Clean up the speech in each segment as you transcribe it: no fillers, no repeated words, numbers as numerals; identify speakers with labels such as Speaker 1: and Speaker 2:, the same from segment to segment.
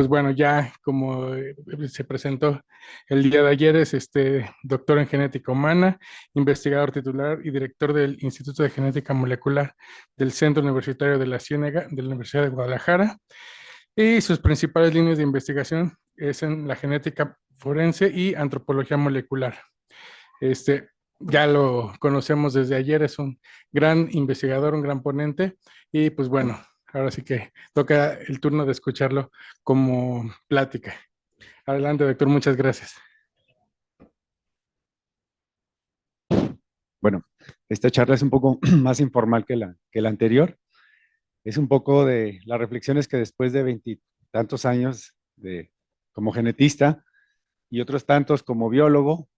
Speaker 1: pues bueno, ya como se presentó el día de ayer, es doctor en genética humana, investigador titular y director del Instituto de Genética Molecular del Centro Universitario de la Ciénega de la Universidad de Guadalajara. Y sus principales líneas de investigación es en la genética forense y antropología molecular. Ya lo conocemos desde ayer, es un gran investigador, un gran ponente, y pues bueno, ahora sí que toca el turno de escucharlo como plática. Adelante, doctor, muchas gracias.
Speaker 2: Bueno, esta charla es un poco más informal que la anterior. Es un poco de las reflexiones que después de veintitantos años como genetista y otros tantos como biólogo,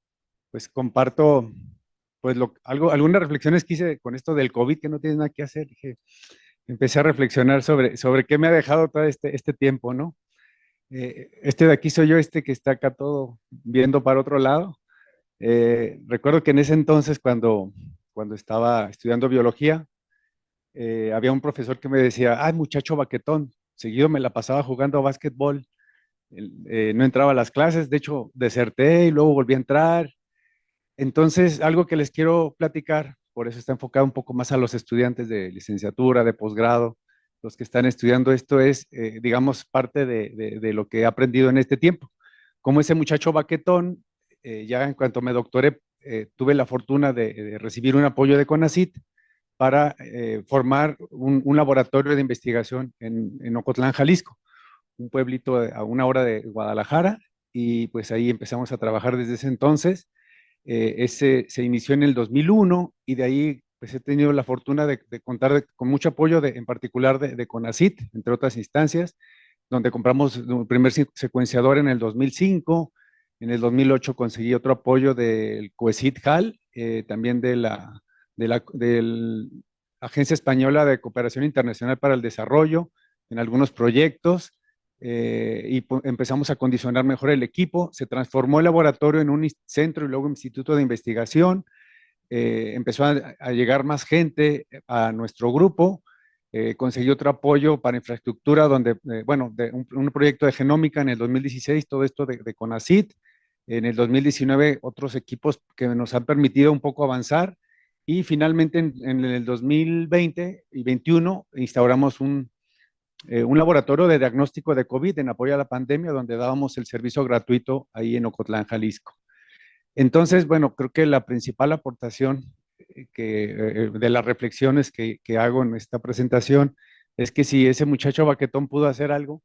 Speaker 2: pues comparto pues algunas reflexiones que hice con esto del COVID, que no tiene nada que hacer. Empecé a reflexionar sobre qué me ha dejado todo este tiempo, ¿no? Este de aquí soy yo, este que está acá todo viendo para otro lado. Recuerdo que en ese entonces, cuando estaba estudiando biología, había un profesor que me decía, ay, muchacho baquetón, seguido me la pasaba jugando a básquetbol, no entraba a las clases, de hecho, deserté y luego volví a entrar. Entonces, algo que les quiero platicar, por eso está enfocado un poco más a los estudiantes de licenciatura, de posgrado, los que están estudiando esto es, digamos, parte de lo que he aprendido en este tiempo. Como ese muchacho baquetón, ya en cuanto me doctoré, tuve la fortuna de recibir un apoyo de CONACYT para formar un laboratorio de investigación en Ocotlán, Jalisco, un pueblito a una hora de Guadalajara, y pues ahí empezamos a trabajar desde ese entonces. Ese se inició en el 2001 y de ahí pues he tenido la fortuna de contar con mucho apoyo, en particular de CONACYT, entre otras instancias, donde compramos un primer secuenciador en el 2005. En el 2008 conseguí otro apoyo del COECIT-HAL, también de la Agencia Española de Cooperación Internacional para el Desarrollo, en algunos proyectos, y empezamos a condicionar mejor el equipo. Se transformó el laboratorio en un centro y luego instituto de investigación. Empezó a llegar más gente a nuestro grupo. Conseguí otro apoyo para infraestructura, bueno, de un proyecto de genómica en el 2016, todo esto de CONACYT. En el 2019, otros equipos que nos han permitido un poco avanzar. Y finalmente, en el 2020 y 2021, instauramos un laboratorio de diagnóstico de COVID en apoyo a la pandemia, donde dábamos el servicio gratuito ahí en Ocotlán, Jalisco. Entonces, bueno, creo que la principal aportación de las reflexiones que hago en esta presentación es que si ese muchacho baquetón pudo hacer algo,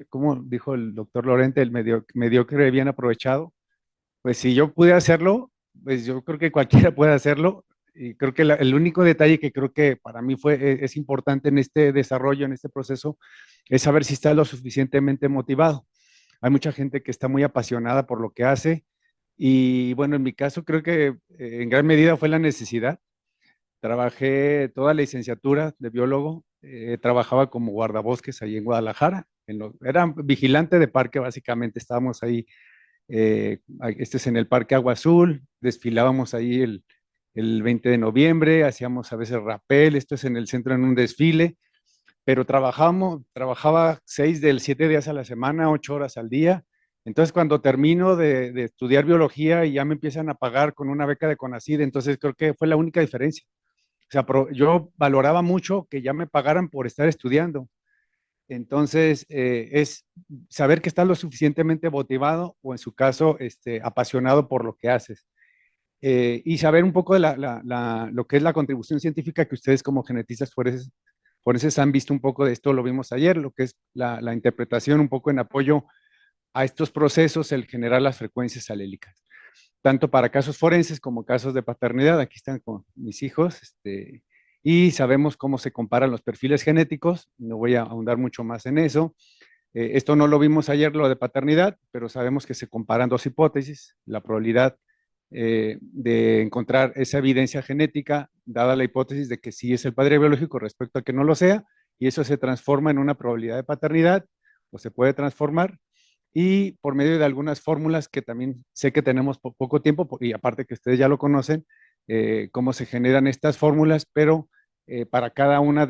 Speaker 2: como dijo el doctor Lorente, el mediocre bien aprovechado, pues si yo pude hacerlo, pues yo creo que cualquiera puede hacerlo. Y creo que el único detalle que creo que para mí es importante en este desarrollo, en este proceso, es saber si está lo suficientemente motivado. Hay mucha gente que está muy apasionada por lo que hace y bueno, en mi caso creo que en gran medida fue la necesidad. Trabajé toda la licenciatura de biólogo, trabajaba como guardabosques ahí en Guadalajara, era vigilante de parque básicamente, estábamos ahí, este es en el Parque Agua Azul, desfilábamos ahí el 20 de noviembre, hacíamos a veces rapel, esto es en el centro en un desfile, pero trabajaba 6 de 7 días a la semana, 8 horas al día. Entonces, cuando termino de estudiar biología y ya me empiezan a pagar con una beca de CONACYT, entonces creo que fue la única diferencia. O sea, yo valoraba mucho que ya me pagaran por estar estudiando. Entonces, es saber que estás lo suficientemente motivado o en su caso, apasionado por lo que haces. Y saber un poco de lo que es la contribución científica que ustedes como genetistas forenses han visto un poco de esto, lo vimos ayer, lo que es la interpretación un poco en apoyo a estos procesos, el generar las frecuencias alélicas, tanto para casos forenses como casos de paternidad. Aquí están con mis hijos, y sabemos cómo se comparan los perfiles genéticos, no voy a ahondar mucho más en eso. Esto no lo vimos ayer, lo de paternidad, pero sabemos que se comparan dos hipótesis, la probabilidad de encontrar esa evidencia genética, dada la hipótesis de que sí es el padre biológico respecto a que no lo sea, y eso se transforma en una probabilidad de paternidad, o se puede transformar, y por medio de algunas fórmulas que también sé que tenemos poco tiempo, y aparte que ustedes ya lo conocen, cómo se generan estas fórmulas, pero para cada una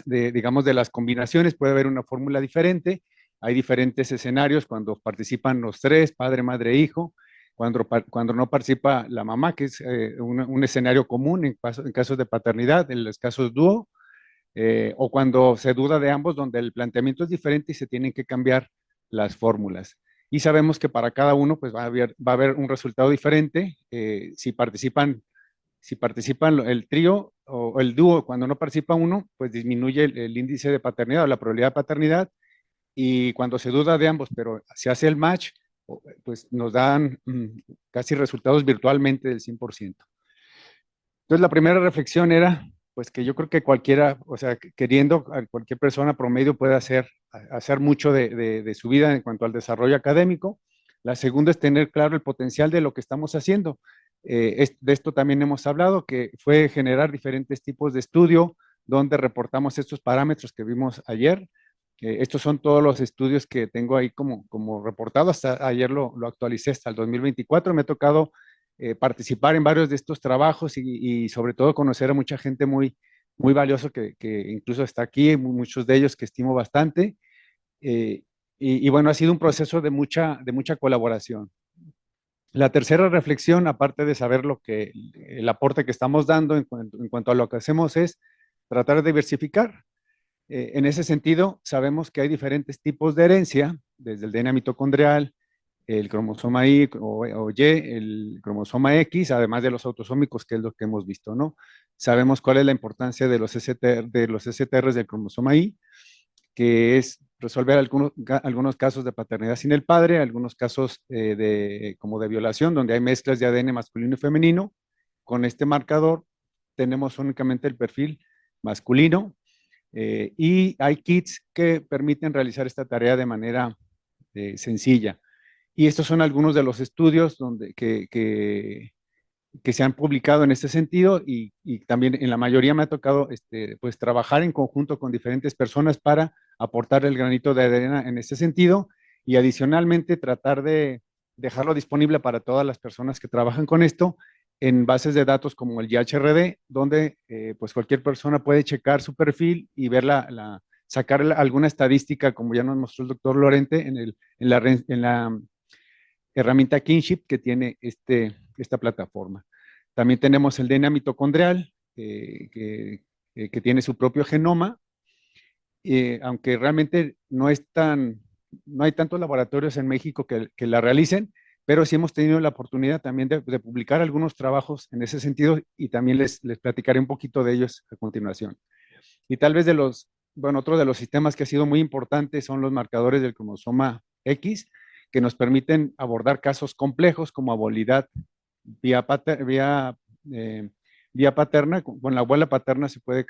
Speaker 2: digamos, de las combinaciones. Puede haber una fórmula diferente. Hay diferentes escenarios cuando participan los tres, padre, madre, hijo. Cuando no participa la mamá, que es un escenario común en casos de paternidad, en los casos dúo, o cuando se duda de ambos, donde el planteamiento es diferente y se tienen que cambiar las fórmulas. Y sabemos que para cada uno pues va a haber un resultado diferente. Si participan el trío o el dúo, cuando no participa uno, pues disminuye el índice de paternidad o la probabilidad de paternidad. Y cuando se duda de ambos, pero se hace el match, pues nos dan casi resultados virtualmente del 100%. Entonces, la primera reflexión era, pues que yo creo que cualquiera, o sea, queriendo, cualquier persona promedio puede hacer mucho de su vida en cuanto al desarrollo académico. La segunda es tener claro el potencial de lo que estamos haciendo. De esto también hemos hablado, que fue generar diferentes tipos de estudio donde reportamos estos parámetros que vimos ayer. Estos son todos los estudios que tengo ahí como reportado. Hasta ayer lo actualicé hasta el 2024. Me ha tocado participar en varios de estos trabajos y sobre todo conocer a mucha gente muy, muy valiosa que incluso está aquí, muchos de ellos que estimo bastante. Y bueno, ha sido un proceso de mucha colaboración. La tercera reflexión, aparte de saber el aporte que estamos dando en cuanto a lo que hacemos, es tratar de diversificar. En ese sentido, sabemos que hay diferentes tipos de herencia, desde el DNA mitocondrial, el cromosoma Y o Y, el cromosoma X, además de los autosómicos, que es lo que hemos visto, ¿no? Sabemos cuál es la importancia de los STRs del cromosoma Y, que es resolver algunos casos de paternidad sin el padre, algunos casos como de violación, donde hay mezclas de ADN masculino y femenino. Con este marcador tenemos únicamente el perfil masculino, y hay kits que permiten realizar esta tarea de manera sencilla. Y estos son algunos de los estudios que se han publicado en este sentido y también en la mayoría me ha tocado pues trabajar en conjunto con diferentes personas para aportar el granito de arena en este sentido y adicionalmente tratar de dejarlo disponible para todas las personas que trabajan con esto en bases de datos como el YHRD, donde pues cualquier persona puede checar su perfil y ver sacar alguna estadística, como ya nos mostró el doctor Lorente, en la herramienta Kinship que tiene esta plataforma. También tenemos el DNA mitocondrial, que tiene su propio genoma, aunque realmente no hay tantos laboratorios en México que la realicen, pero sí hemos tenido la oportunidad también de publicar algunos trabajos en ese sentido y también les platicaré un poquito de ellos a continuación. Y tal vez otro de los sistemas que ha sido muy importante son los marcadores del cromosoma X, que nos permiten abordar casos complejos como abuelidad vía paterna. Con la abuela paterna se puede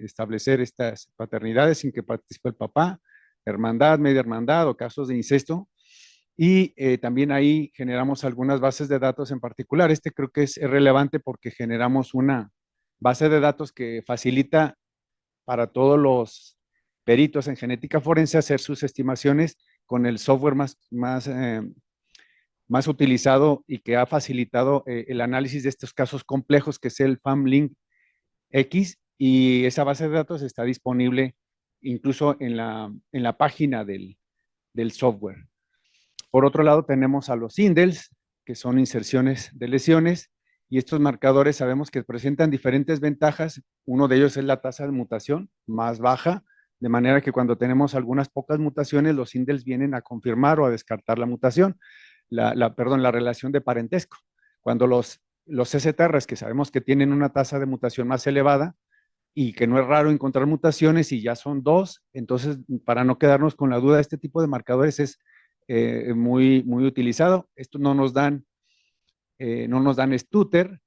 Speaker 2: establecer estas paternidades sin que participe el papá, hermandad, media hermandad o casos de incesto. Y también ahí generamos algunas bases de datos en particular. Creo que es relevante porque generamos una base de datos que facilita para todos los peritos en genética forense hacer sus estimaciones con el software más utilizado y que ha facilitado el análisis de estos casos complejos, que es el FAMLink X, y esa base de datos está disponible incluso en la página del software. Por otro lado, tenemos a los indels, que son inserciones de lesiones, y estos marcadores sabemos que presentan diferentes ventajas. Uno de ellos es la tasa de mutación más baja, de manera que cuando tenemos algunas pocas mutaciones, los indels vienen a confirmar o a descartar la mutación, la relación de parentesco. Cuando los STRs, que sabemos que tienen una tasa de mutación más elevada y que no es raro encontrar mutaciones y ya son dos, entonces para no quedarnos con la duda, este tipo de marcadores es muy, muy utilizado. Esto no nos dan stutter,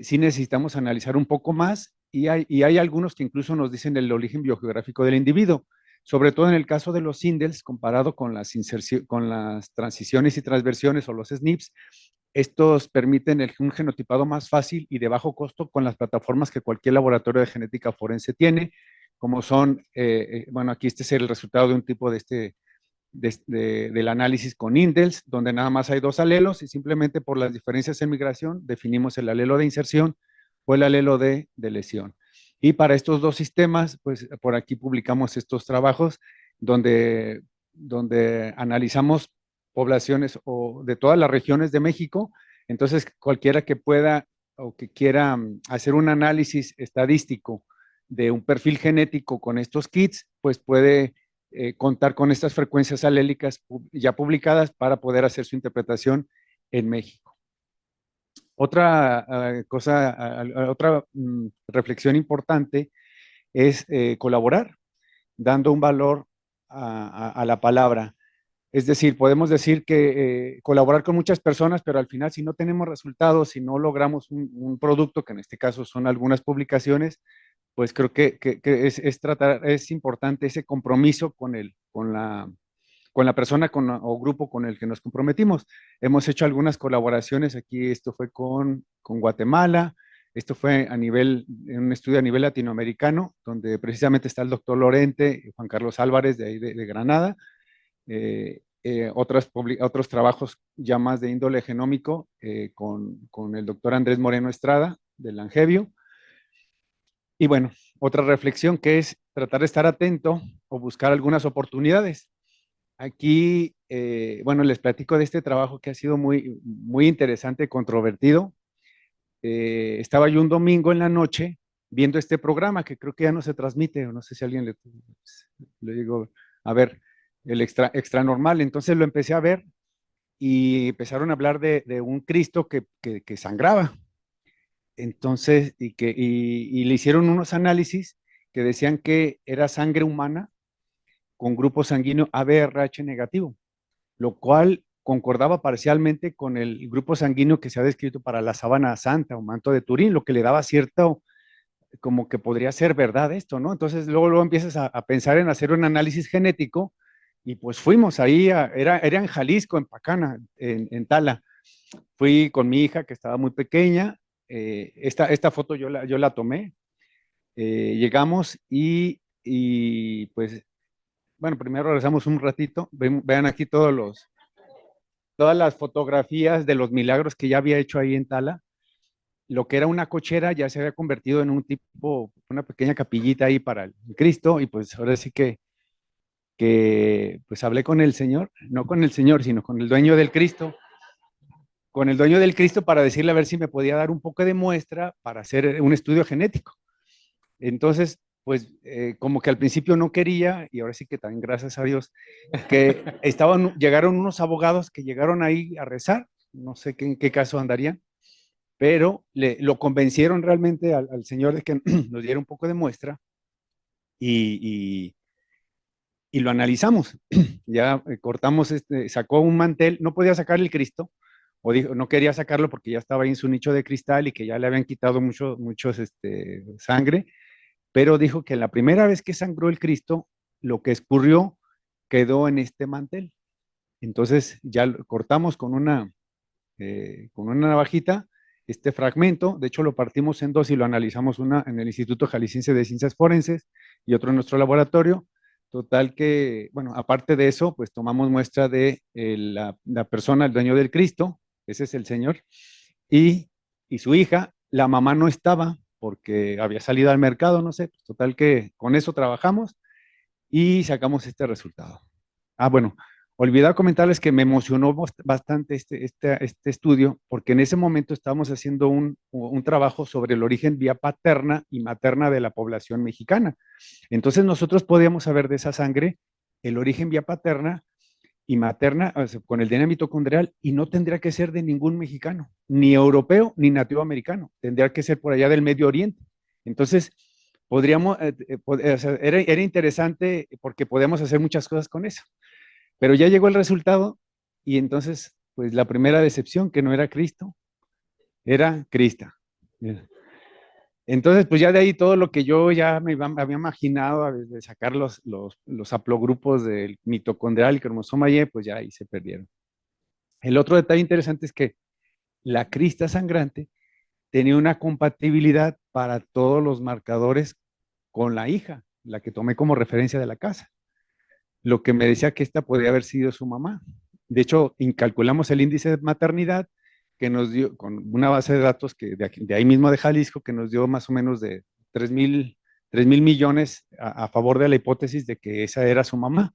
Speaker 2: sí necesitamos analizar un poco más y hay algunos que incluso nos dicen el origen biogeográfico del individuo, sobre todo en el caso de los indels comparado con las transiciones y transversiones o los SNPs. Estos permiten un genotipado más fácil y de bajo costo con las plataformas que cualquier laboratorio de genética forense tiene, como son, bueno, aquí es el resultado de un tipo del análisis con indels, donde nada más hay dos alelos y simplemente por las diferencias en migración definimos el alelo de inserción o el alelo de lesión. Y para estos dos sistemas, pues por aquí publicamos estos trabajos donde analizamos poblaciones o de todas las regiones de México. Entonces, cualquiera que pueda o que quiera hacer un análisis estadístico de un perfil genético con estos kits, pues puede contar con estas frecuencias alélicas ya publicadas para poder hacer su interpretación en México. Otra otra reflexión importante es colaborar, dando un valor a la palabra. Es decir, podemos decir que colaborar con muchas personas, pero al final si no tenemos resultados, si no logramos un producto, que en este caso son algunas publicaciones, pues creo que es importante ese compromiso con la persona o grupo con el que nos comprometimos. Hemos hecho algunas colaboraciones aquí, esto fue con Guatemala, esto fue en un estudio a nivel latinoamericano, donde precisamente está el doctor Lorente y Juan Carlos Álvarez de ahí de Granada, otros trabajos ya más de índole genómico con el doctor Andrés Moreno Estrada del Langevio. Y bueno, otra reflexión que es tratar de estar atento o buscar algunas oportunidades. Aquí, bueno, les platico de este trabajo que ha sido muy, muy interesante, controvertido. Estaba yo un domingo en la noche viendo este programa que creo que ya no se transmite, o no sé si alguien le digo, a ver, el extra normal. Entonces lo empecé a ver y empezaron a hablar de un Cristo que sangraba. Entonces, y le hicieron unos análisis que decían que era sangre humana con grupo sanguíneo ABRH negativo, lo cual concordaba parcialmente con el grupo sanguíneo que se ha descrito para la sábana santa o manto de Turín, lo que le daba cierto, como que podría ser verdad esto, ¿no? Entonces luego empiezas a pensar en hacer un análisis genético y pues fuimos ahí, era en Jalisco, en Pacana, en Tala. Fui con mi hija que estaba muy pequeña, esta foto yo la tomé, llegamos pues, bueno, primero regresamos un ratito, vean aquí todas las fotografías de los milagros que ya había hecho ahí en Tala. Lo que era una cochera ya se había convertido en un tipo, una pequeña capillita ahí para el Cristo, y pues ahora sí que pues hablé con el Señor, no con el Señor, sino con el dueño del Cristo, para decirle a ver si me podía dar un poco de muestra para hacer un estudio genético. Entonces, pues como que al principio no quería, y ahora sí que también gracias a Dios, que llegaron unos abogados que llegaron ahí a rezar, no sé en qué caso andarían, pero lo convencieron realmente al señor de que nos diera un poco de muestra y, y lo analizamos. Ya cortamos, sacó un mantel, no podía sacar el Cristo, o dijo, no quería sacarlo porque ya estaba ahí en su nicho de cristal y que ya le habían quitado muchos sangre, pero dijo que la primera vez que sangró el Cristo, lo que escurrió quedó en este mantel. Entonces ya lo cortamos con una navajita este fragmento, de hecho lo partimos en dos y lo analizamos, una en el Instituto Jalisciense de Ciencias Forenses y otro en nuestro laboratorio. Total que, bueno, aparte de eso, pues tomamos muestra de la persona, el dueño del Cristo, ese es el señor, y, y su hija. La mamá no estaba porque había salido al mercado, no sé, pues total que con eso trabajamos y sacamos este resultado. Ah, bueno, olvidé comentarles que me emocionó bastante este estudio, porque en ese momento estábamos haciendo un trabajo sobre el origen vía paterna y materna de la población mexicana. Entonces nosotros podíamos saber de esa sangre el origen vía paterna y materna, o sea, con el DNA mitocondrial, y no tendría que ser de ningún mexicano, ni europeo, ni nativo americano, tendría que ser por allá del Medio Oriente. Entonces, podríamos, o sea, era interesante porque podíamos hacer muchas cosas con eso. Pero ya llegó el resultado y entonces, pues la primera decepción, que no era Cristo, era Crista. Entonces, pues ya de ahí todo lo que yo ya había imaginado de sacar los haplogrupos del mitocondrial y cromosoma Y, pues ya ahí se perdieron. El otro detalle interesante es que la crista sangrante tenía una compatibilidad para todos los marcadores con la hija, la que tomé como referencia de la casa, lo que me decía que esta podría haber sido su mamá. De hecho, incalculamos el índice de maternidad que nos dio, con una base de datos que de ahí mismo de Jalisco, que nos dio más o menos de 3,000 3,000 millones a favor de la hipótesis de que esa era su mamá.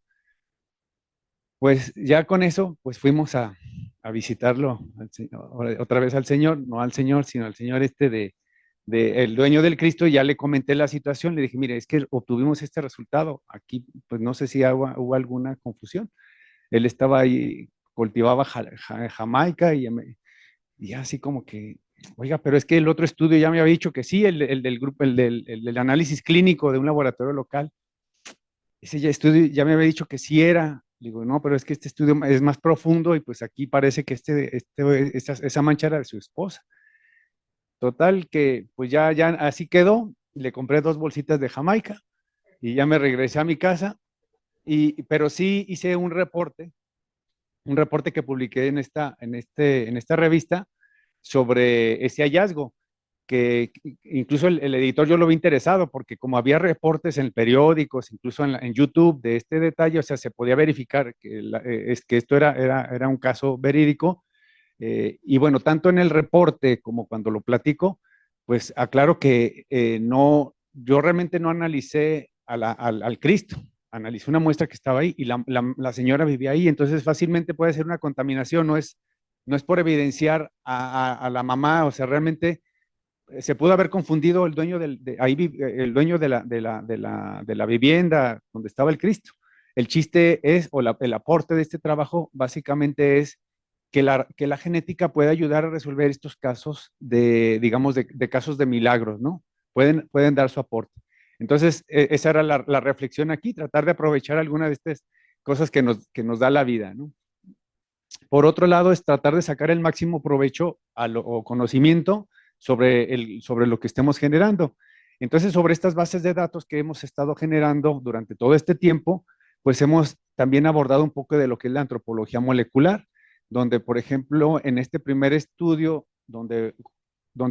Speaker 2: Pues ya con eso, pues fuimos a visitarlo otra vez al señor, no al señor, sino al señor el dueño del Cristo, y ya le comenté la situación, le dije, mire, es que obtuvimos este resultado, aquí pues no sé si hubo alguna confusión. Él estaba ahí, cultivaba Jamaica y así como que, oiga, pero es que el otro estudio ya me había dicho que sí, el del grupo, el del análisis clínico de un laboratorio local, ese estudio ya me había dicho que sí era. Le digo, no, pero es que este estudio es más profundo y pues aquí parece que esa mancha era de su esposa. Total, que pues ya así quedó. Le compré 2 bolsitas de Jamaica y ya me regresé a mi casa. Pero sí hice un reporte que publiqué en esta revista sobre ese hallazgo, que incluso el editor yo lo vi interesado, porque como había reportes en periódicos, incluso en YouTube de este detalle, o sea, se podía verificar que esto era un caso verídico. Y bueno, tanto en el reporte como cuando lo platico, pues aclaro que no, yo realmente no analicé al Cristo, analicé una muestra que estaba ahí y la señora vivía ahí, entonces fácilmente puede ser una contaminación, no es por evidenciar a la mamá, o sea, realmente se pudo haber confundido el dueño el dueño de la vivienda donde estaba el Cristo. El chiste es, el aporte de este trabajo básicamente es que la genética puede ayudar a resolver estos casos digamos, de casos de milagros, ¿no? Pueden dar su aporte. Entonces, esa era la reflexión aquí, tratar de aprovechar alguna de estas cosas que nos da la vida, ¿no? Por otro lado, es tratar de sacar el máximo provecho o conocimiento sobre lo que estemos generando. Entonces, sobre estas bases de datos que hemos estado generando durante todo este tiempo, pues hemos también abordado un poco de lo que es la antropología molecular, donde, por ejemplo, en este primer estudio, donde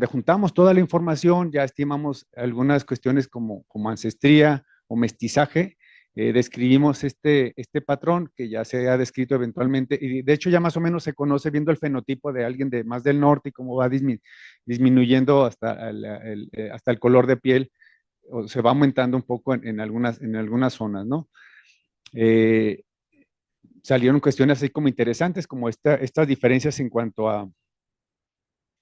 Speaker 2: juntamos toda la información, ya estimamos algunas cuestiones como ancestría o mestizaje, describimos este patrón que ya se ha descrito eventualmente, y de hecho ya más o menos se conoce viendo el fenotipo de alguien de más del norte y cómo va disminuyendo hasta el color de piel, o se va aumentando un poco en algunas zonas, ¿no? Eh, Salieron cuestiones así como interesantes, como estas diferencias en cuanto a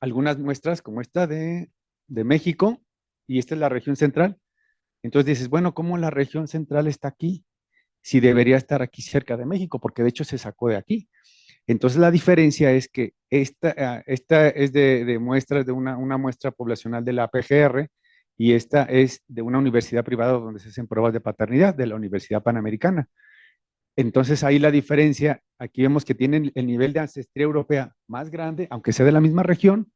Speaker 2: algunas muestras, como esta de México, y esta es la región central. Entonces dices, bueno, ¿cómo la región central está aquí? Si debería estar aquí cerca de México, porque de hecho se sacó de aquí. Entonces la diferencia es que esta es de muestras de una muestra poblacional de la PGR, y esta es de una universidad privada donde se hacen pruebas de paternidad, de la Universidad Panamericana. Entonces ahí la diferencia, aquí vemos que tienen el nivel de ancestría europea más grande, aunque sea de la misma región,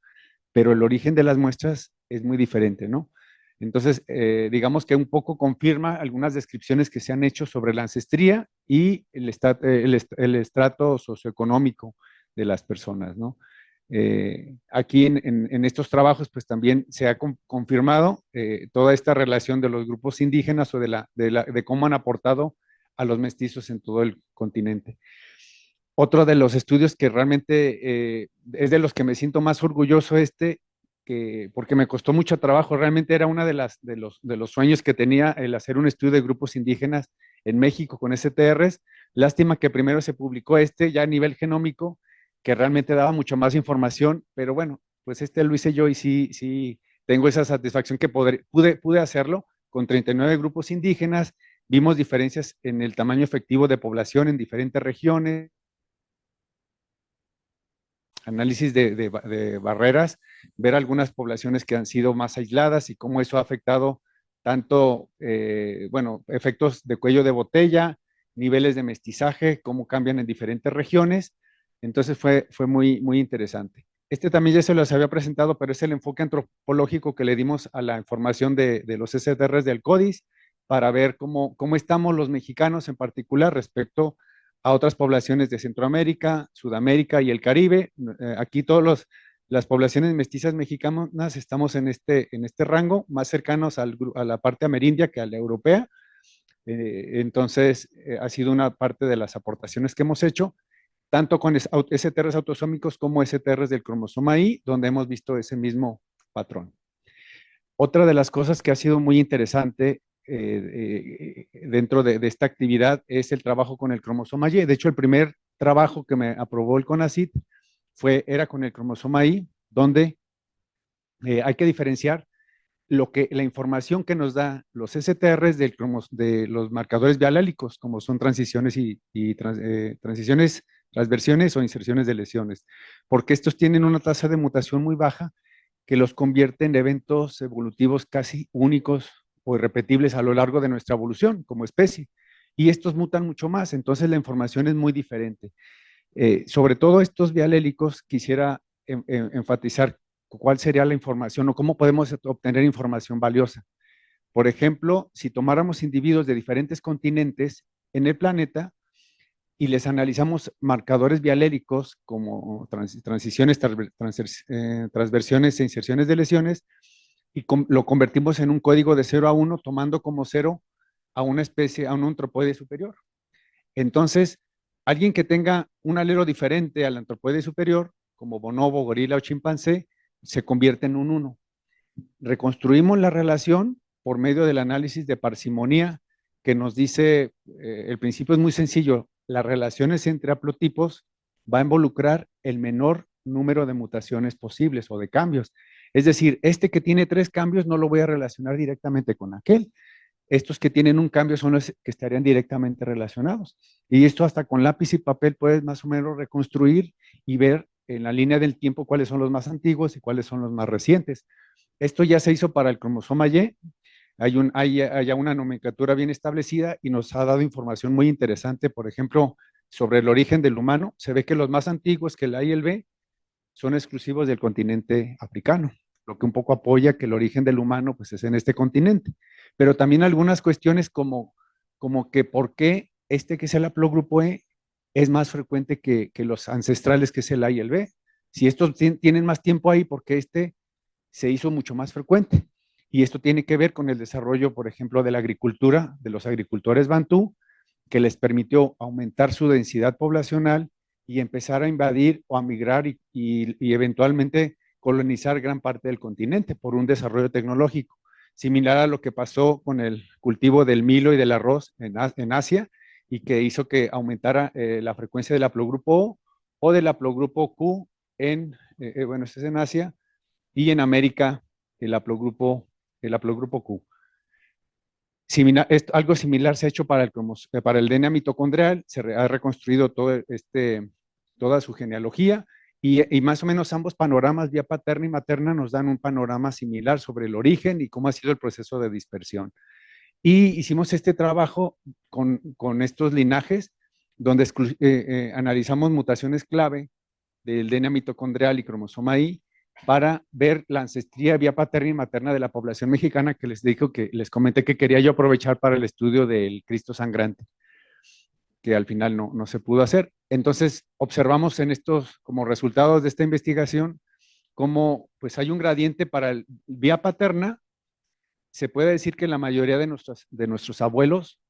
Speaker 2: pero el origen de las muestras es muy diferente, ¿no? Entonces, digamos que un poco confirma algunas descripciones que se han hecho sobre la ancestría y el estrato socioeconómico de las personas, ¿no? Aquí en estos trabajos, pues también se ha confirmado toda esta relación de los grupos indígenas o de cómo han aportado a los mestizos en todo el continente. Otro de los estudios que realmente es de los que me siento más orgulloso porque me costó mucho trabajo, realmente era uno de los sueños que tenía, el hacer un estudio de grupos indígenas en México con STRs. Lástima que primero se publicó ya a nivel genómico, que realmente daba mucho más información, pero bueno, pues lo hice yo y sí tengo esa satisfacción que pude hacerlo con 39 grupos indígenas. Vimos diferencias en el tamaño efectivo de población en diferentes regiones, análisis de barreras, ver algunas poblaciones que han sido más aisladas y cómo eso ha afectado tanto, bueno, efectos de cuello de botella, niveles de mestizaje, cómo cambian en diferentes regiones. Entonces fue muy, muy interesante. Este también ya se los había presentado, pero es el enfoque antropológico que le dimos a la información de los SDRs del CODIS para ver cómo estamos los mexicanos en particular respecto a otras poblaciones de Centroamérica, Sudamérica y el Caribe. Aquí todas las poblaciones mestizas mexicanas estamos en este rango, más cercanos a la parte amerindia que a la europea. Entonces, ha sido una parte de las aportaciones que hemos hecho, tanto con STRs autosómicos como STRs del cromosoma Y, donde hemos visto ese mismo patrón. Otra de las cosas que ha sido muy interesante dentro de esta actividad es el trabajo con el cromosoma Y. De hecho, el primer trabajo que me aprobó el CONACYT era con el cromosoma Y, donde hay que diferenciar la información que nos da los STRs de los marcadores bialélicos, como son transiciones transiciones, transversiones o inserciones de lesiones, porque estos tienen una tasa de mutación muy baja que los convierte en eventos evolutivos casi únicos o irrepetibles a lo largo de nuestra evolución como especie. Y estos mutan mucho más, entonces la información es muy diferente. Sobre todo estos bialélicos, quisiera enfatizar cuál sería la información o cómo podemos obtener información valiosa. Por ejemplo, si tomáramos individuos de diferentes continentes en el planeta y les analizamos marcadores bialéricos como transiciones, transversiones e inserciones de lesiones, y lo convertimos en un código de 0 a 1, tomando como 0 a una especie, a un antropoide superior. Entonces, alguien que tenga un alelo diferente al antropoide superior, como bonobo, gorila o chimpancé, se convierte en un 1. Reconstruimos la relación por medio del análisis de parsimonía, que nos dice, el principio es muy sencillo, las relaciones entre haplotipos va a involucrar el menor número de mutaciones posibles o de cambios. Es decir, este que tiene 3 cambios no lo voy a relacionar directamente con aquel. Estos que tienen un cambio son los que estarían directamente relacionados. Y esto hasta con lápiz y papel puedes más o menos reconstruir y ver en la línea del tiempo cuáles son los más antiguos y cuáles son los más recientes. Esto ya se hizo para el cromosoma Y. Hay una nomenclatura bien establecida y nos ha dado información muy interesante, por ejemplo, sobre el origen del humano. Se ve que los más antiguos, que el A y el B, son exclusivos del continente africano, lo que un poco apoya que el origen del humano pues, es en este continente. Pero también algunas cuestiones como que por qué que es el haplogrupo E es más frecuente que los ancestrales, que es el A y el B. Si estos tienen más tiempo ahí, ¿por qué se hizo mucho más frecuente? Y esto tiene que ver con el desarrollo, por ejemplo, de la agricultura, de los agricultores bantú, que les permitió aumentar su densidad poblacional y empezar a invadir o a migrar y eventualmente colonizar gran parte del continente por un desarrollo tecnológico, similar a lo que pasó con el cultivo del milo y del arroz en Asia, y que hizo que aumentara la frecuencia del haplogrupo O del haplogrupo Q bueno, este es en Asia, y en América el haplogrupo Q. Algo similar se ha hecho para el DNA mitocondrial, ha reconstruido toda su genealogía y más o menos ambos panoramas, vía paterna y materna, nos dan un panorama similar sobre el origen y cómo ha sido el proceso de dispersión. Y hicimos este trabajo con estos linajes, donde analizamos mutaciones clave del DNA mitocondrial y cromosoma Y, para ver la ancestría vía paterna y materna de la población mexicana, que les comenté que quería yo aprovechar para el estudio del Cristo sangrante, que al final no se pudo hacer. Entonces, observamos en estos, como resultados de esta investigación, cómo pues hay un gradiente para vía paterna. Se puede decir que la mayoría de nuestros abuelos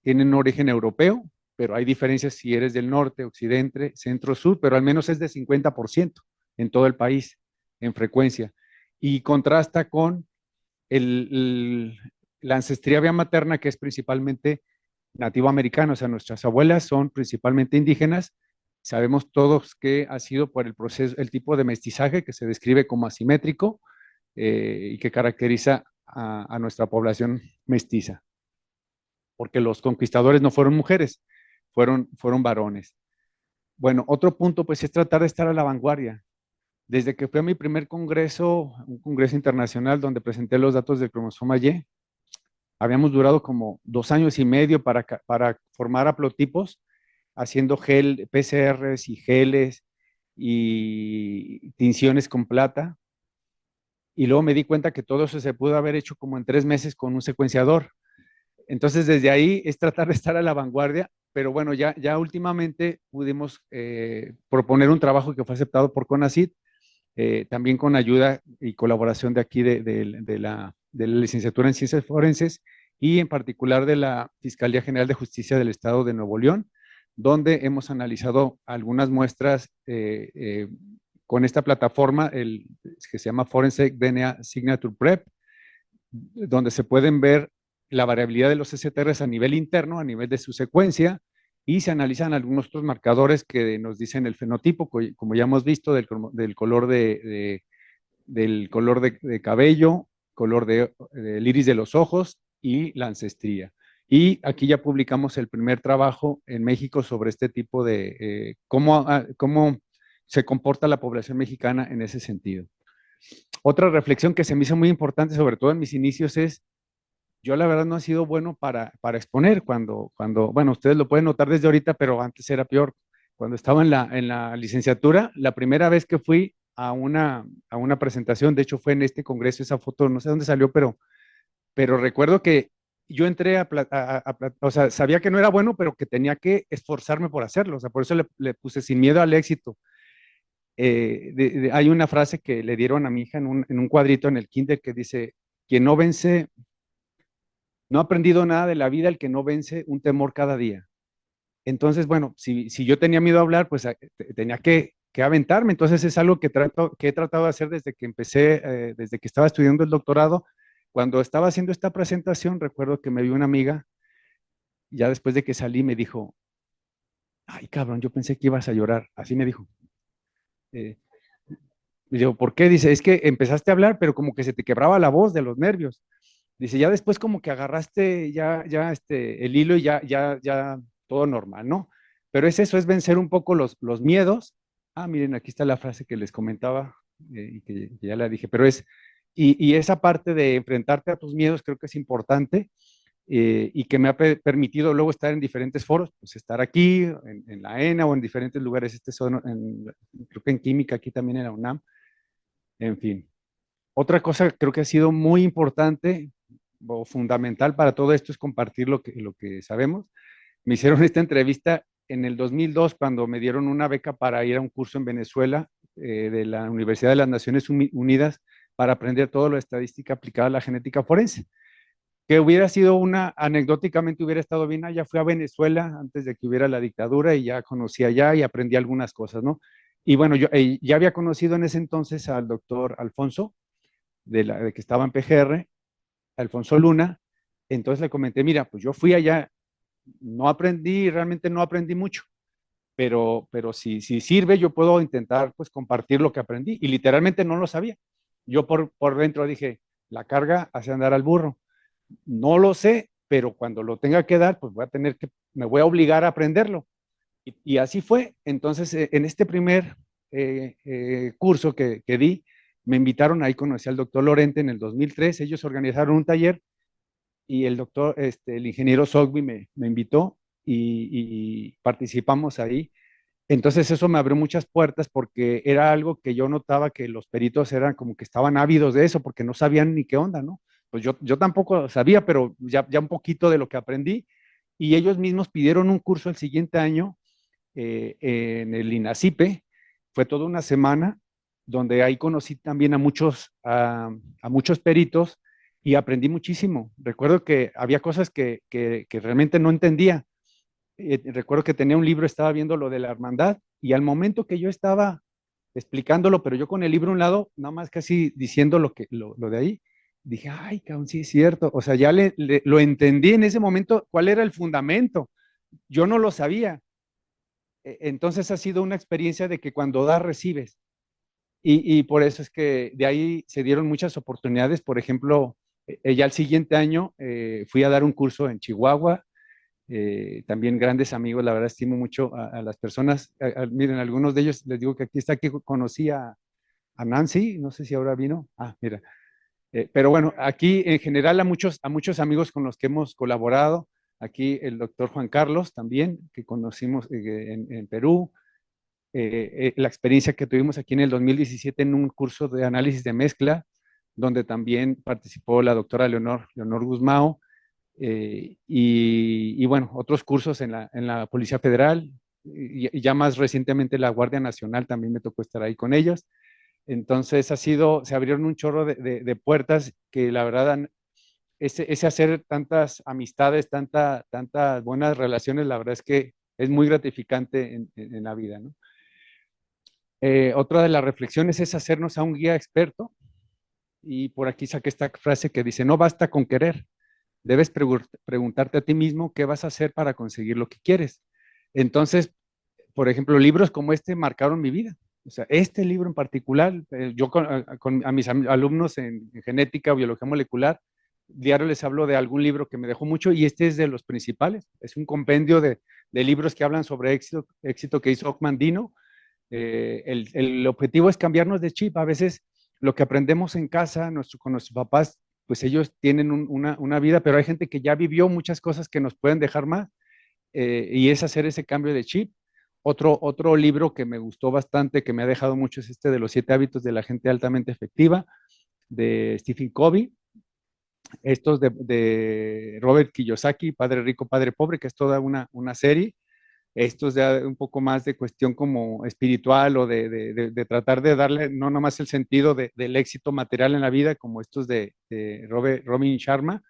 Speaker 2: tienen un origen europeo, pero hay diferencias si eres del norte, occidente, centro, sur, pero al menos es de 50% en todo el país en frecuencia. Y contrasta con la ancestría vía materna, que es principalmente nativo americano, o sea, nuestras abuelas son principalmente indígenas. Sabemos todos que ha sido por el tipo de mestizaje que se describe como asimétrico y que caracteriza a nuestra población mestiza, porque los conquistadores no fueron mujeres, fueron varones. Bueno, otro punto pues es tratar de estar a la vanguardia. Desde que fue a mi primer congreso, un congreso internacional donde presenté los datos del cromosoma Y, habíamos durado como 2 años y medio para formar haplotipos, haciendo PCRs y geles y tinciones con plata. Y luego me di cuenta que todo eso se pudo haber hecho como en 3 meses con un secuenciador. Entonces, desde ahí es tratar de estar a la vanguardia, pero bueno, ya últimamente pudimos proponer un trabajo que fue aceptado por CONACYT, también con ayuda y colaboración de aquí de la licenciatura en Ciencias Forenses y en particular de la Fiscalía General de Justicia del Estado de Nuevo León, donde hemos analizado algunas muestras con esta plataforma que se llama Forensic DNA Signature Prep, donde se pueden ver la variabilidad de los STRs a nivel interno, a nivel de su secuencia, y se analizan algunos otros marcadores que nos dicen el fenotipo, como ya hemos visto, del color del color de cabello, color del iris de los ojos y la ancestría. Y aquí ya publicamos el primer trabajo en México sobre este tipo de cómo se comporta la población mexicana en ese sentido. Otra reflexión que se me hizo muy importante, sobre todo en mis inicios, es yo la verdad no he sido bueno para exponer bueno, ustedes lo pueden notar desde ahorita, pero antes era peor. Cuando estaba en la licenciatura, la primera vez que fui a una presentación, de hecho fue en este congreso, esa foto, no sé dónde salió, pero recuerdo que yo entré o sea, sabía que no era bueno, pero que tenía que esforzarme por hacerlo, o sea, por eso le puse sin miedo al éxito. Hay una frase que le dieron a mi hija en un cuadrito en el kinder que dice, quien no vence, no ha aprendido nada de la vida el que no vence un temor cada día. Entonces, bueno, si yo tenía miedo a hablar, pues tenía que aventarme. Entonces es algo que he tratado de hacer desde que empecé, desde que estaba estudiando el doctorado. Cuando estaba haciendo esta presentación, recuerdo que me vio una amiga, ya después de que salí, me dijo, ay, cabrón, yo pensé que ibas a llorar. Así me dijo. Eh, y digo, ¿por qué? Dice, es que empezaste a hablar, pero como que se te quebraba la voz de los nervios. Dice, ya después como que agarraste el hilo y ya todo normal, ¿no? Pero es eso, es vencer un poco los miedos. Ah, miren, aquí está la frase que les comentaba y que ya la dije, pero y esa parte de enfrentarte a tus miedos creo que es importante y que me ha permitido luego estar en diferentes foros, pues estar aquí, en la ENA o en diferentes lugares, creo que en química, aquí también en la UNAM, en fin. Otra cosa creo que ha sido muy importante o fundamental para todo esto es compartir lo que sabemos. Me hicieron esta entrevista en el 2002 cuando me dieron una beca para ir a un curso en Venezuela de la Universidad de las Naciones Unidas para aprender todo lo de estadística aplicada a la genética forense. Que hubiera sido anecdóticamente hubiera estado bien, ya fui a Venezuela antes de que hubiera la dictadura y ya conocí allá y aprendí algunas cosas, ¿no? Y bueno, yo ya había conocido en ese entonces al doctor Alfonso, de que estaba en PGR, Alfonso Luna, entonces le comenté, mira, pues yo fui allá, no aprendí, realmente no aprendí mucho, pero si sirve, yo puedo intentar pues compartir lo que aprendí, y literalmente no lo sabía. Yo por dentro dije, la carga hace andar al burro. No lo sé, pero cuando lo tenga que dar, pues me voy a obligar a aprenderlo. Y así fue. Entonces, en este primer curso que di, me invitaron, ahí conocí al doctor Lorente en el 2003, ellos organizaron un taller y el ingeniero Sogby me invitó y participamos ahí. Entonces eso me abrió muchas puertas porque era algo que yo notaba que los peritos eran como que estaban ávidos de eso porque no sabían ni qué onda, ¿no? Pues yo tampoco sabía, pero ya un poquito de lo que aprendí y ellos mismos pidieron un curso el siguiente año en el INACIPE, fue toda una semana donde ahí conocí también a muchos peritos y aprendí muchísimo. Recuerdo que había cosas que realmente no entendía. Recuerdo que tenía un libro, estaba viendo lo de la hermandad y al momento que yo estaba explicándolo, pero yo con el libro a un lado, nada más casi diciendo lo de ahí, dije, ay, cabrón, sí es cierto. O sea, ya lo entendí en ese momento cuál era el fundamento. Yo no lo sabía. Entonces ha sido una experiencia de que cuando das, recibes. Y por eso es que de ahí se dieron muchas oportunidades. Por ejemplo, ya el siguiente año fui a dar un curso en Chihuahua. También grandes amigos, la verdad estimo mucho a las personas. Miren, algunos de ellos, les digo que aquí conocí a Nancy, no sé si ahora vino. Ah, mira. Pero bueno, aquí en general a muchos amigos con los que hemos colaborado. Aquí el doctor Juan Carlos también, que conocimos en Perú. La experiencia que tuvimos aquí en el 2017 en un curso de análisis de mezcla, donde también participó la doctora Leonor Guzmao, y bueno, otros cursos en la Policía Federal, y ya más recientemente la Guardia Nacional también me tocó estar ahí con ellos. Entonces se abrieron un chorro de puertas que la verdad ese hacer tantas amistades, tantas buenas relaciones, la verdad es que es muy gratificante en la vida, ¿no? Otra de las reflexiones es hacernos a un guía experto. Y por aquí saqué esta frase que dice, no basta con querer, debes preguntarte a ti mismo qué vas a hacer para conseguir lo que quieres. Entonces, por ejemplo, libros como este marcaron mi vida. O sea, este libro en particular, yo a mis alumnos en genética o biología molecular, diario les hablo de algún libro que me dejó mucho y este es de los principales. Es un compendio de libros que hablan sobre éxito que hizo Ockman Dino. El objetivo es cambiarnos de chip. A veces lo que aprendemos en casa con nuestros papás, pues ellos tienen una vida, pero hay gente que ya vivió muchas cosas que nos pueden dejar más, y es hacer ese cambio de chip. Otro libro que me gustó bastante, que me ha dejado mucho, es este de los 7 hábitos de la gente altamente efectiva, de Stephen Covey. Estos de Robert Kiyosaki, Padre Rico, Padre Pobre, que es toda una serie. Estos de un poco más de cuestión como espiritual o de tratar de darle no nomás el sentido del éxito material en la vida, como estos de Robin Sharma,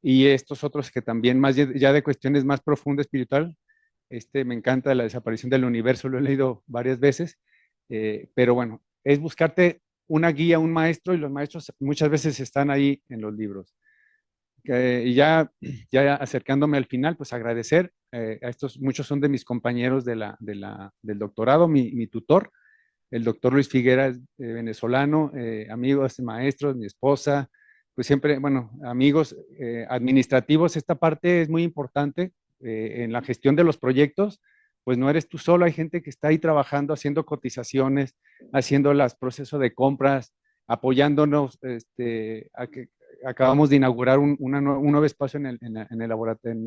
Speaker 2: y estos otros que también más ya de cuestiones más profundas espiritual. Me encanta La desaparición del universo, lo he leído varias veces, pero bueno, es buscarte una guía, un maestro, y los maestros muchas veces están ahí en los libros. Y ya acercándome al final, pues agradecer a estos, muchos son de mis compañeros del doctorado, mi tutor, el doctor Luis Figuera, venezolano, amigos, maestros, mi esposa, pues siempre, bueno, amigos administrativos. Esta parte es muy importante en la gestión de los proyectos, pues no eres tú solo, hay gente que está ahí trabajando, haciendo cotizaciones, haciendo los procesos de compras, apoyándonos, acabamos de inaugurar un nuevo espacio en el laboratorio,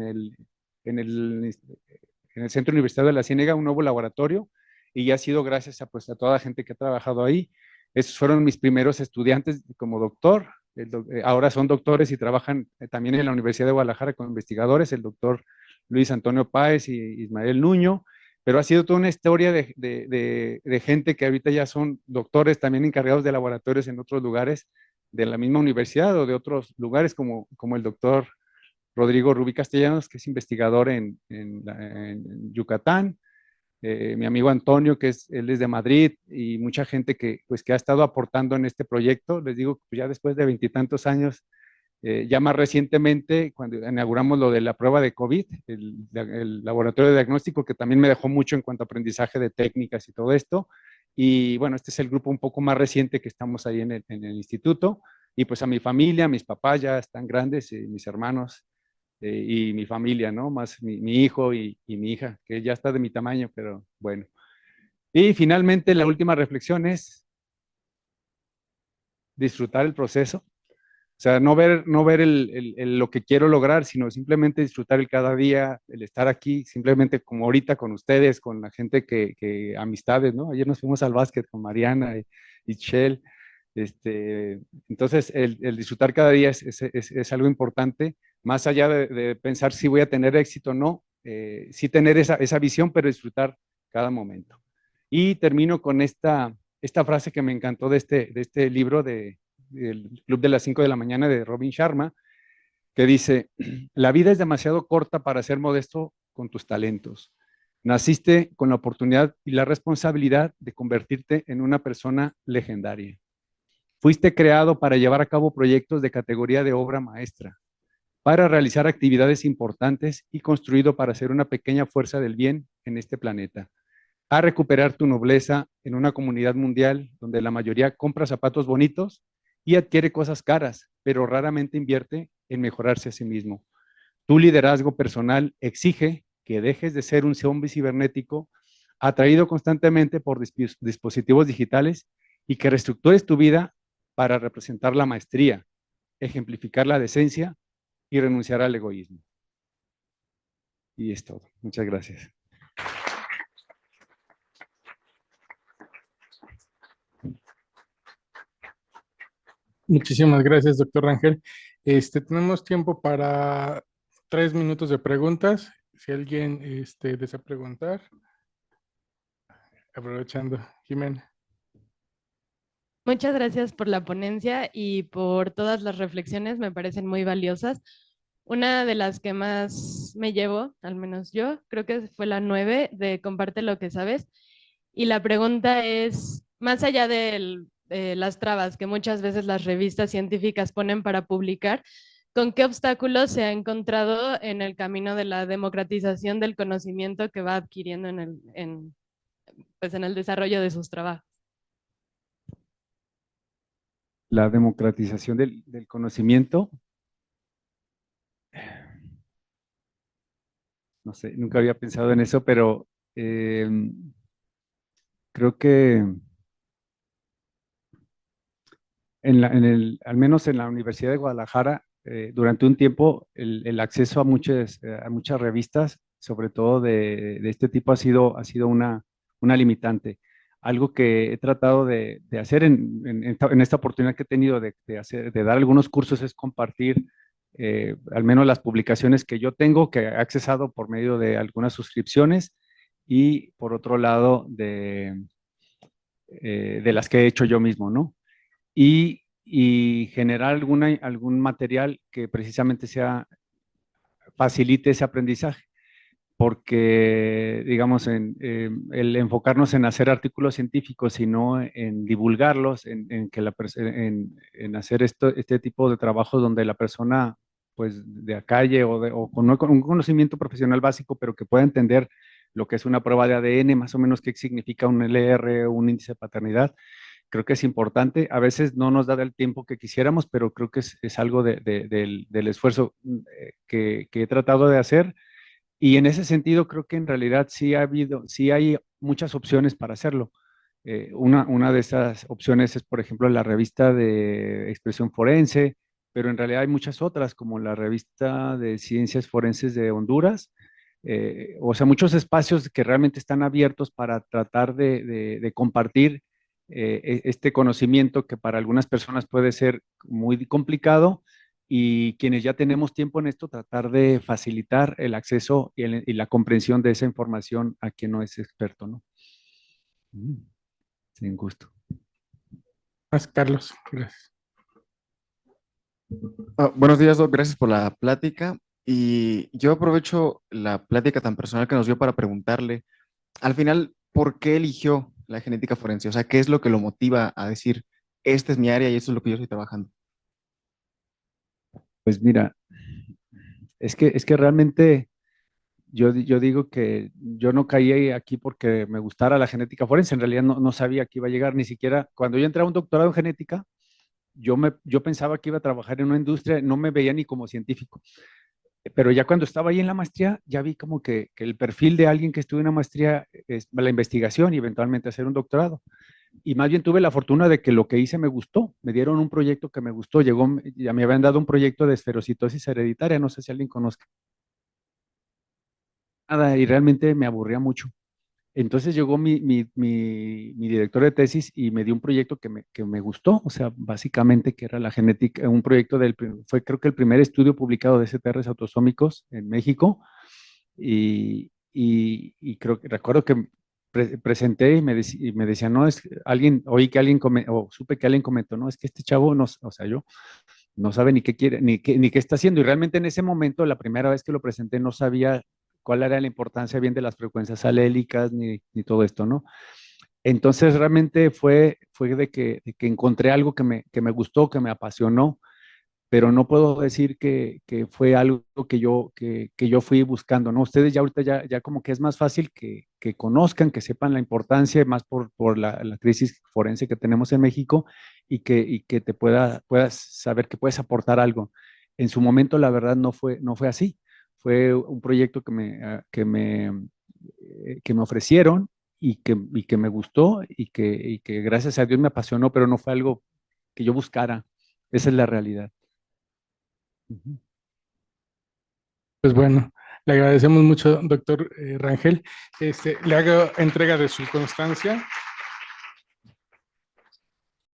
Speaker 2: en el Centro Universitario de la Ciénega, un nuevo laboratorio, y ha sido gracias pues, a toda la gente que ha trabajado ahí. Esos fueron mis primeros estudiantes como doctor. Ahora son doctores y trabajan también en la Universidad de Guadalajara con investigadores, el doctor Luis Antonio Páez y Ismael Nuño, pero ha sido toda una historia de gente que ahorita ya son doctores también encargados de laboratorios en otros lugares de la misma universidad o de otros lugares, como el doctor Rodrigo Rubí Castellanos, que es investigador en Yucatán, mi amigo Antonio, él es de Madrid, y mucha gente que ha estado aportando en este proyecto. Les digo, pues ya después de 20 y tantos años, ya más recientemente, cuando inauguramos lo de la prueba de COVID, el laboratorio de diagnóstico, que también me dejó mucho en cuanto a aprendizaje de técnicas y todo esto. Y bueno, este es el grupo un poco más reciente que estamos ahí en el instituto. Y pues a mi familia, mis papás ya están grandes, mis hermanos, y mi familia, ¿no? Más mi hijo y mi hija, que ya está de mi tamaño, pero bueno. Y finalmente, la última reflexión es disfrutar el proceso. O sea, no ver lo que quiero lograr, sino simplemente disfrutar el cada día, el estar aquí, simplemente como ahorita con ustedes, con la gente amistades, ¿no? Ayer nos fuimos al básquet con Mariana y Shell. Entonces, el disfrutar cada día es algo importante, más allá de pensar si voy a tener éxito o no, sí tener esa visión, pero disfrutar cada momento. Y termino con esta frase que me encantó de este libro del Club de las 5 de la mañana de Robin Sharma, que dice, la vida es demasiado corta para ser modesto con tus talentos. Naciste con la oportunidad y la responsabilidad de convertirte en una persona legendaria. Fuiste creado para llevar a cabo proyectos de categoría de obra maestra, para realizar actividades importantes y construido para ser una pequeña fuerza del bien en este planeta. A recuperar tu nobleza en una comunidad mundial donde la mayoría compra zapatos bonitos y adquiere cosas caras, pero raramente invierte en mejorarse a sí mismo. Tu liderazgo personal exige que dejes de ser un zombie cibernético atraído constantemente por dispositivos digitales y que reestructures tu vida para representar la maestría, ejemplificar la decencia y renunciar al egoísmo. Y es todo. Muchas gracias.
Speaker 1: Muchísimas gracias, doctor Rangel. Tenemos tiempo para 3 minutos de preguntas. Si alguien desea preguntar, aprovechando. Jimena.
Speaker 3: Muchas gracias por la ponencia y por todas las reflexiones, me parecen muy valiosas. Una de las que más me llevo, al menos yo, creo que fue la 9 de comparte lo que sabes. Y la pregunta es, más allá de las trabas que muchas veces las revistas científicas ponen para publicar, ¿con qué obstáculos se ha encontrado en el camino de la democratización del conocimiento que va adquiriendo pues en el desarrollo de sus trabajos?
Speaker 2: La democratización del conocimiento, no sé, nunca había pensado en eso, pero creo que al menos en la Universidad de Guadalajara, durante un tiempo, el acceso a muchas revistas, sobre todo de este tipo, ha sido una limitante. Algo que he tratado de hacer en esta oportunidad que he tenido de dar algunos cursos es compartir al menos las publicaciones que yo tengo, que he accesado por medio de algunas suscripciones, y por otro lado, de las que he hecho yo mismo, ¿no? Y generar algún material que precisamente facilite ese aprendizaje, porque, digamos, el enfocarnos en hacer artículos científicos y no en divulgarlos, en hacer este tipo de trabajos donde la persona, pues, de a calle o con un conocimiento profesional básico, pero que pueda entender lo que es una prueba de ADN, más o menos qué significa un LR, un índice de paternidad. Creo que es importante. A veces no nos da el tiempo que quisiéramos, pero creo que es algo del esfuerzo que he tratado de hacer. Y en ese sentido, creo que en realidad sí hay muchas opciones para hacerlo. Una de esas opciones es, por ejemplo, la revista de expresión forense, pero en realidad hay muchas otras, como la revista de ciencias forenses de Honduras. O sea, muchos espacios que realmente están abiertos para tratar de compartir este conocimiento que para algunas personas puede ser muy complicado, y quienes ya tenemos tiempo en esto, tratar de facilitar el acceso y la comprensión de esa información a quien no es experto, ¿no? Sin gusto.
Speaker 1: Más Carlos, gracias.
Speaker 4: Buenos días, Doc. Gracias por la plática. Y yo aprovecho la plática tan personal que nos dio para preguntarle, al final, ¿por qué eligió la genética forense? O sea, ¿qué es lo que lo motiva a decir, esta es mi área y esto es lo que yo estoy trabajando?
Speaker 2: Pues mira, es que realmente yo digo que yo no caí aquí porque me gustara la genética forense. En realidad no sabía que iba a llegar, ni siquiera cuando yo entré a un doctorado en genética, yo pensaba que iba a trabajar en una industria, no me veía ni como científico. Pero ya cuando estaba ahí en la maestría, ya vi como que el perfil de alguien que estuvo en una maestría es la investigación y eventualmente hacer un doctorado. Y más bien tuve la fortuna de que lo que hice me gustó. Me dieron un proyecto que me gustó. Ya me habían dado un proyecto de esferocitosis hereditaria, no sé si alguien conozca. Nada, y realmente me aburría mucho. Entonces llegó mi director de tesis y me dio un proyecto que me gustó, o sea, básicamente que era la genética, un proyecto fue creo que el primer estudio publicado de STRs autosómicos en México, y creo que recuerdo que presenté y me decía, no, oí que alguien, o supe que alguien comentó, no, es que este chavo, no, o sea, yo no sabe ni qué quiere, ni qué está haciendo. Y realmente en ese momento, la primera vez que lo presenté, no sabía cuál era la importancia bien de las frecuencias alélicas ni todo esto, ¿no? Entonces realmente fue de que encontré algo que me gustó, que me apasionó, pero no puedo decir que fue algo que yo fui buscando, ¿no? Ustedes ya ahorita ya como que es más fácil que conozcan, que sepan la importancia, más por la crisis forense que tenemos en México, y que puedas saber que puedes aportar algo. En su momento, la verdad, no fue así. Fue un proyecto que me ofrecieron y que me gustó y que gracias a Dios me apasionó, pero no fue algo que yo buscara. Esa es la realidad. Ujú.
Speaker 1: Pues bueno, le agradecemos mucho, doctor Rangel. Le hago entrega de su constancia